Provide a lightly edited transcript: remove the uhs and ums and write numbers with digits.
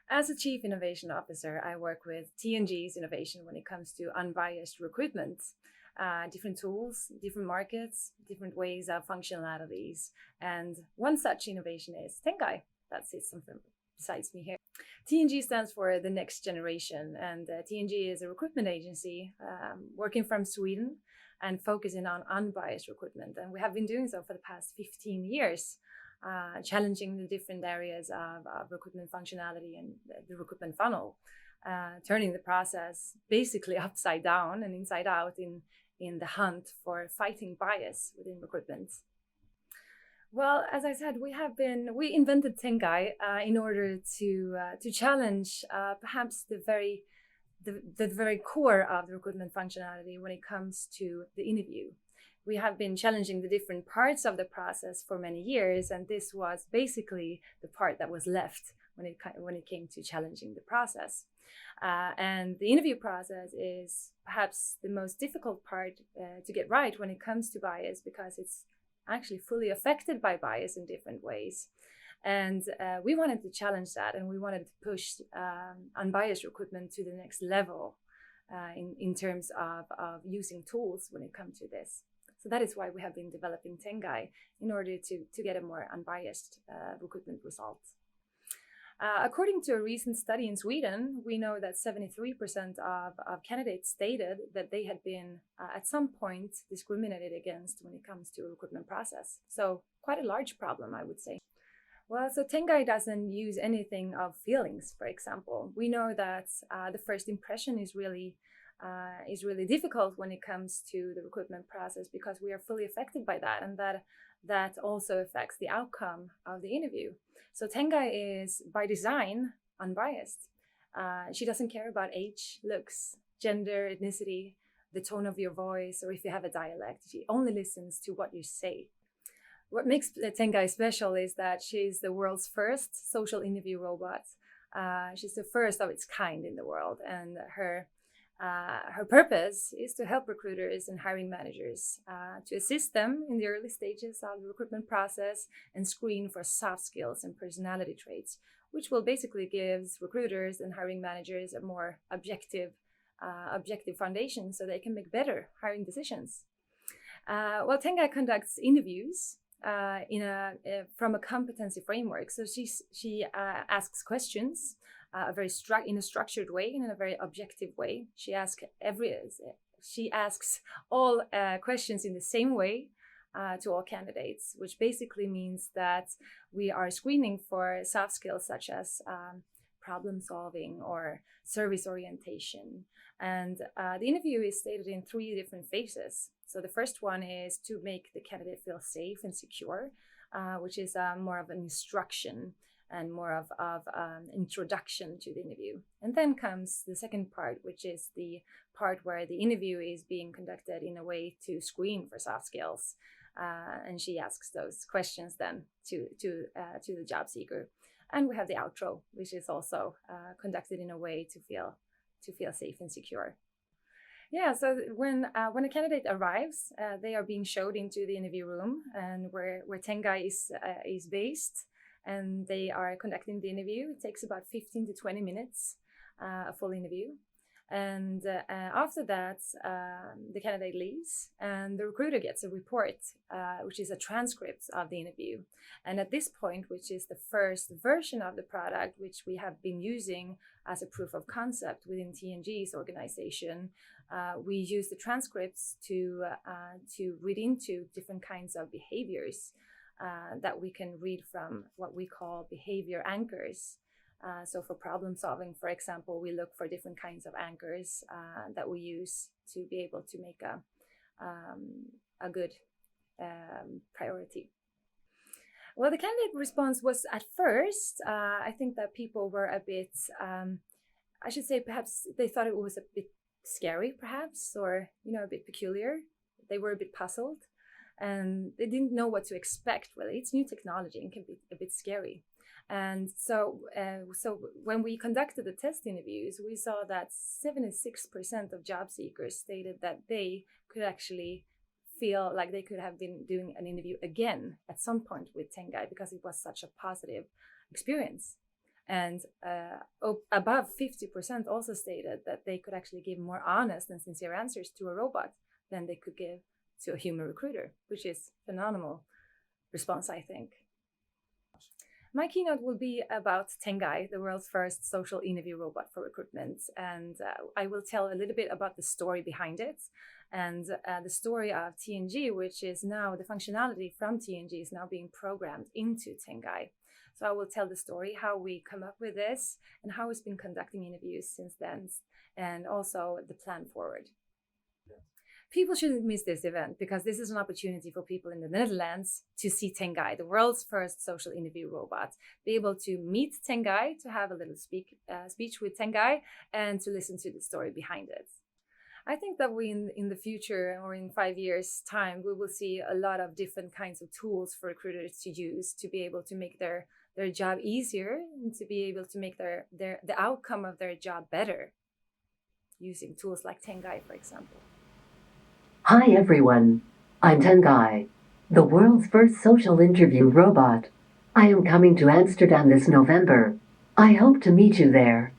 As a Chief Innovation Officer, I work with TNG's innovation when it comes to unbiased recruitment, different tools, different markets, different ways of functionalities. And one such innovation is Tengai. That sits something besides me here. TNG stands for the next generation, and TNG is a recruitment agency working from Sweden and focusing on unbiased recruitment. And we have been doing so for the past 15 years. Challenging the different areas of recruitment functionality and the recruitment funnel, turning the process basically upside down and inside out in the hunt for fighting bias within recruitment. Well, as I said, we invented Tengai in order to challenge perhaps the very core of the recruitment functionality when it comes to the interview. We have been challenging the different parts of the process for many years, and this was basically the part that was left when it came to challenging the process. And the interview process is perhaps the most difficult part to get right when it comes to bias, because it's actually fully affected by bias in different ways. And we wanted to challenge that, and we wanted to push unbiased recruitment to the next level in terms of using tools when it comes to this. So that is why we have been developing Tengai in order to get a more unbiased recruitment result. According to a recent study in Sweden, we know that 73% of candidates stated that they had been at some point discriminated against when it comes to a recruitment process. So quite a large problem, I would say. Well, so Tengai doesn't use anything of feelings, for example. We know that the first impression is really difficult when it comes to the recruitment process, because we are fully affected by that, and that also affects the outcome of the interview. So Tengai is by design unbiased. She doesn't care about age, looks, gender, ethnicity, the tone of your voice, or if you have a dialect. She only listens to what you say. What makes Tengai special is that she's the world's first social interview robot. She's the first of its kind in the world, and her purpose is to help recruiters and hiring managers to assist them in the early stages of the recruitment process and screen for soft skills and personality traits, which will basically give recruiters and hiring managers a more objective foundation so they can make better hiring decisions. Well, Tengai conducts interviews from a competency framework. So she asks questions in a structured way and in a very objective way. She asks all questions in the same way to all candidates, which basically means that we are screening for soft skills such as problem solving or service orientation. And the interview is stated in 3 different phases. So the first one is to make the candidate feel safe and secure, which is more of an instruction and more of introduction to the interview. And then comes the second part, which is the part where the interview is being conducted in a way to screen for soft skills. And she asks those questions then to the job seeker. And we have the outro, which is also conducted in a way to feel safe and secure. Yeah, so when a candidate arrives, they are being showed into the interview room, and where Tengai is based, and they are conducting the interview. It takes about 15 to 20 minutes, a full interview. And after that, the candidate leaves, and the recruiter gets a report, which is a transcript of the interview. And at this point, which is the first version of the product, which we have been using as a proof of concept within TNG's organization, we use the transcripts to read into different kinds of behaviors that we can read from what we call behavior anchors. So for problem solving, for example, we look for different kinds of anchors that we use to be able to make a good priority. Well, the candidate response was at first, I think that people were a bit, I should say perhaps they thought it was a bit scary perhaps, or, a bit peculiar. They were a bit puzzled and they didn't know what to expect. Really, it's new technology and can be a bit scary. And so when we conducted the test interviews, we saw that 76% of job seekers stated that they could actually feel like they could have been doing an interview again at some point with Tengai, because it was such a positive experience. And above 50% also stated that they could actually give more honest and sincere answers to a robot than they could give to a human recruiter, which is phenomenal response, I think. My keynote will be about Tengai, the world's first social interview robot for recruitment. And I will tell a little bit about the story behind it and the story of TNG, which is now the functionality from TNG is now being programmed into Tengai. So I will tell the story, how we come up with this and how it's been conducting interviews since then, and also the plan forward. People shouldn't miss this event because this is an opportunity for people in the Netherlands to see Tengai, the world's first social interview robot, be able to meet Tengai, to have a little speech with Tengai, and to listen to the story behind it. I think that we in the future or in 5 years' time, we will see a lot of different kinds of tools for recruiters to use to be able to make their job easier and to be able to make the outcome of their job better using tools like Tengai, for example. Hi everyone, I'm Tengai, the world's first social interview robot. I am coming to Amsterdam this November. I hope to meet you there.